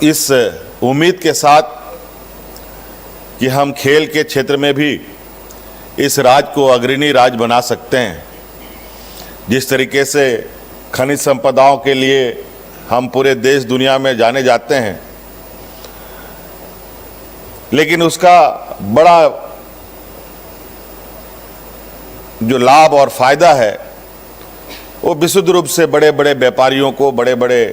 इस उम्मीद के साथ कि हम खेल के क्षेत्र में भी इस राज्य को अग्रणी राज्य बना सकते हैं। जिस तरीके से खनिज संपदाओं के लिए हम पूरे देश दुनिया में जाने जाते हैं, लेकिन उसका बड़ा जो लाभ और फायदा है वो विशुद्ध रूप से बड़े बड़े व्यापारियों को, बड़े बड़े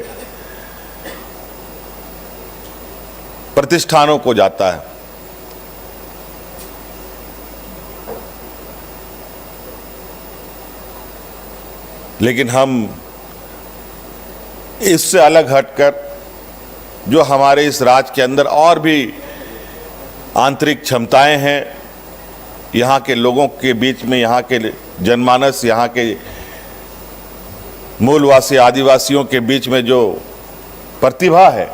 प्रतिष्ठानों को जाता है। लेकिन हम इससे अलग हटकर जो हमारे इस राज्य के अंदर और भी आंतरिक क्षमताएं हैं, यहाँ के लोगों के बीच में, यहाँ के जनमानस, यहाँ के मूलवासी आदिवासियों के बीच में जो प्रतिभा है,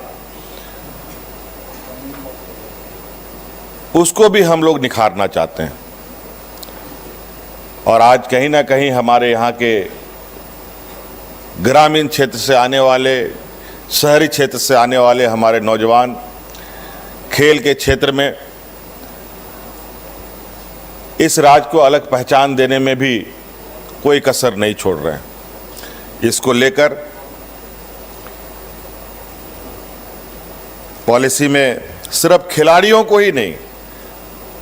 उसको भी हम लोग निखारना चाहते हैं। और आज कहीं ना कहीं हमारे यहाँ के ग्रामीण क्षेत्र से आने वाले, शहरी क्षेत्र से आने वाले हमारे नौजवान खेल के क्षेत्र में इस राज्य को अलग पहचान देने में भी कोई कसर नहीं छोड़ रहे हैं। इसको लेकर पॉलिसी में सिर्फ खिलाड़ियों को ही नहीं,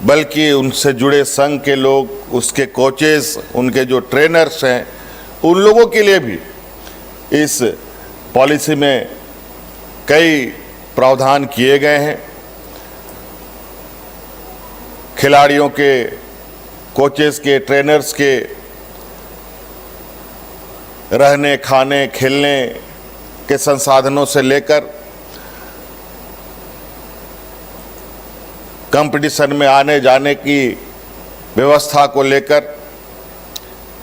बल्कि उनसे जुड़े संघ के लोग, उसके कोचेस, उनके जो ट्रेनर्स हैं, उन लोगों के लिए भी इस पॉलिसी में कई प्रावधान किए गए हैं। खिलाड़ियों के, कोचेस के, ट्रेनर्स के रहने, खाने, खेलने के संसाधनों से लेकर कंपटीशन में आने जाने की व्यवस्था को लेकर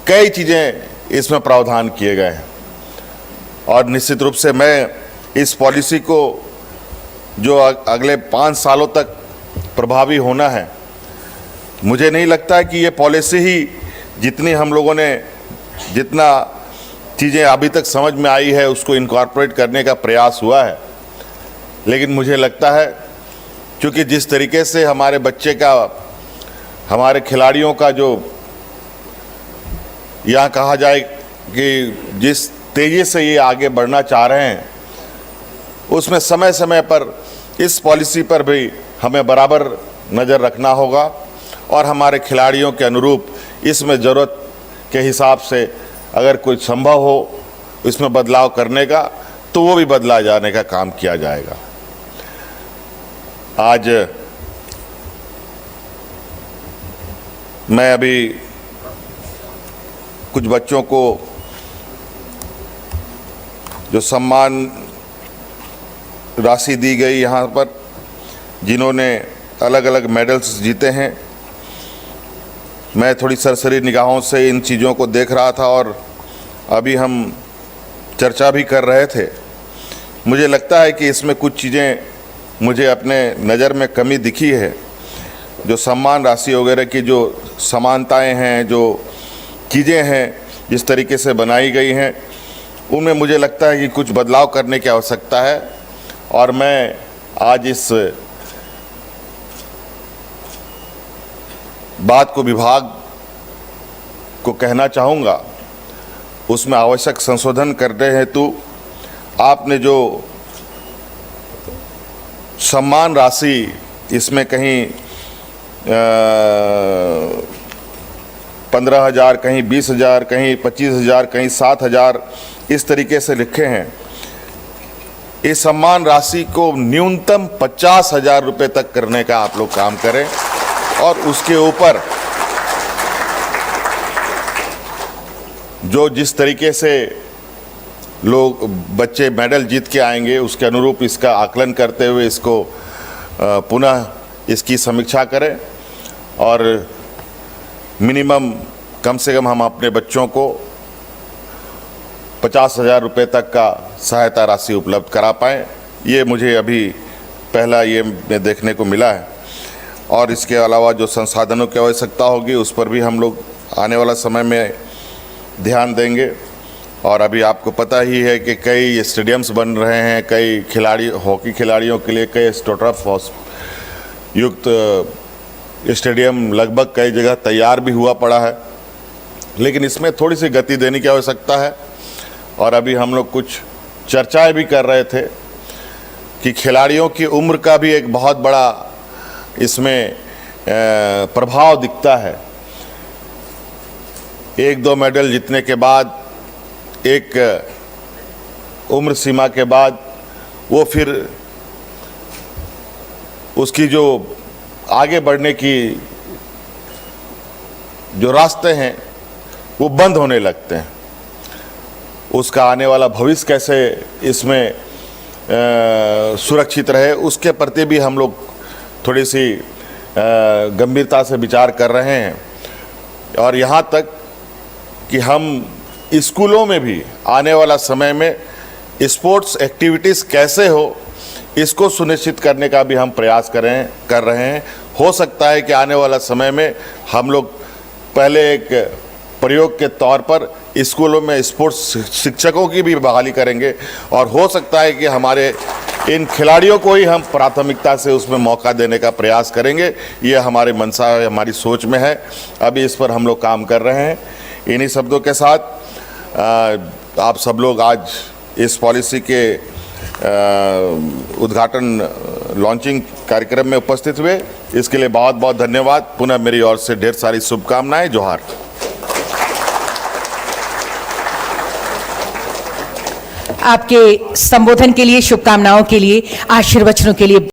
कई चीज़ें इसमें प्रावधान किए गए हैं। और निश्चित रूप से मैं इस पॉलिसी को जो अगले 5 सालों तक प्रभावी होना है, मुझे नहीं लगता कि ये पॉलिसी ही जितनी हम लोगों ने जितना चीज़ें अभी तक समझ में आई है उसको इनकॉर्पोरेट करने का प्रयास हुआ है। लेकिन मुझे लगता है क्योंकि जिस तरीके से हमारे बच्चे का, हमारे खिलाड़ियों का जो यहाँ कहा जाए कि जिस तेज़ी से ये आगे बढ़ना चाह रहे हैं, उसमें समय समय पर इस पॉलिसी पर भी हमें बराबर नज़र रखना होगा और हमारे खिलाड़ियों के अनुरूप इसमें ज़रूरत के हिसाब से अगर कोई संभव हो इसमें बदलाव करने का, तो वो भी बदला जाने का काम किया जाएगा। आज मैं अभी कुछ बच्चों को जो सम्मान राशि दी गई यहाँ पर, जिन्होंने अलग अलग मेडल्स जीते हैं, मैं थोड़ी सरसरी निगाहों से इन चीज़ों को देख रहा था और अभी हम चर्चा भी कर रहे थे। मुझे लगता है कि इसमें कुछ चीज़ें मुझे अपने नज़र में कमी दिखी है। जो सम्मान राशि वगैरह की जो समानताएं हैं, जो चीज़ें हैं जिस तरीके से बनाई गई हैं, उनमें मुझे लगता है कि कुछ बदलाव करने की आवश्यकता है। और मैं आज इस बात को विभाग को कहना चाहूँगा, उसमें आवश्यक संशोधन करने हेतु आपने जो सम्मान राशि इसमें कहीं 15,000, कहीं 20,000, कहीं 25,000, कहीं 7,000 इस तरीके से लिखे हैं। इस सम्मान राशि को न्यूनतम 50,000 रुपये तक करने का आप लोग काम करें और उसके ऊपर जो जिस तरीके से लोग बच्चे मेडल जीत के आएंगे उसके अनुरूप इसका आकलन करते हुए इसको पुनः इसकी समीक्षा करें और मिनिमम कम से कम हम अपने बच्चों को 50,000 रुपये तक का सहायता राशि उपलब्ध करा पाएँ। ये मुझे अभी पहला ये में देखने को मिला है। और इसके अलावा जो संसाधनों की आवश्यकता होगी उस पर भी हम लोग आने वाला समय में ध्यान देंगे। और अभी आपको पता ही है कि कई स्टेडियम्स बन रहे हैं, कई खिलाड़ी हॉकी खिलाड़ियों के लिए कई एस्ट्रोटर्फ युक्त स्टेडियम लगभग कई जगह तैयार भी हुआ पड़ा है, लेकिन इसमें थोड़ी सी गति देने की आवश्यकता है। और अभी हम लोग कुछ चर्चाएं भी कर रहे थे कि खिलाड़ियों की उम्र का भी एक बहुत बड़ा इसमें प्रभाव दिखता है। 1-2 मेडल जीतने के बाद, एक उम्र सीमा के बाद, वो फिर उसकी जो आगे बढ़ने की जो रास्ते हैं वो बंद होने लगते हैं। उसका आने वाला भविष्य कैसे इसमें सुरक्षित रहे, उसके प्रति भी हम लोग थोड़ी सी गंभीरता से विचार कर रहे हैं। और यहाँ तक कि हम स्कूलों में भी आने वाला समय में स्पोर्ट्स एक्टिविटीज़ कैसे हो, इसको सुनिश्चित करने का भी हम प्रयास कर रहे हैं। हो सकता है कि आने वाला समय में हम लोग पहले एक प्रयोग के तौर पर स्कूलों में स्पोर्ट्स शिक्षकों की भी बहाली करेंगे, और हो सकता है कि हमारे इन खिलाड़ियों को ही हम प्राथमिकता से उसमें मौका देने का प्रयास करेंगे। ये हमारे मनसा है, हमारी सोच में है। अभी इस पर हम लोग काम कर रहे हैं। इन्हीं शब्दों के साथ आप सब लोग आज इस पॉलिसी के उद्घाटन लॉन्चिंग कार्यक्रम में उपस्थित हुए, इसके लिए बहुत बहुत धन्यवाद। पुनः मेरी ओर से ढेर सारी शुभकामनाएं। जोहार। आपके संबोधन के लिए, शुभकामनाओं के लिए, आशीर्वचनों के लिए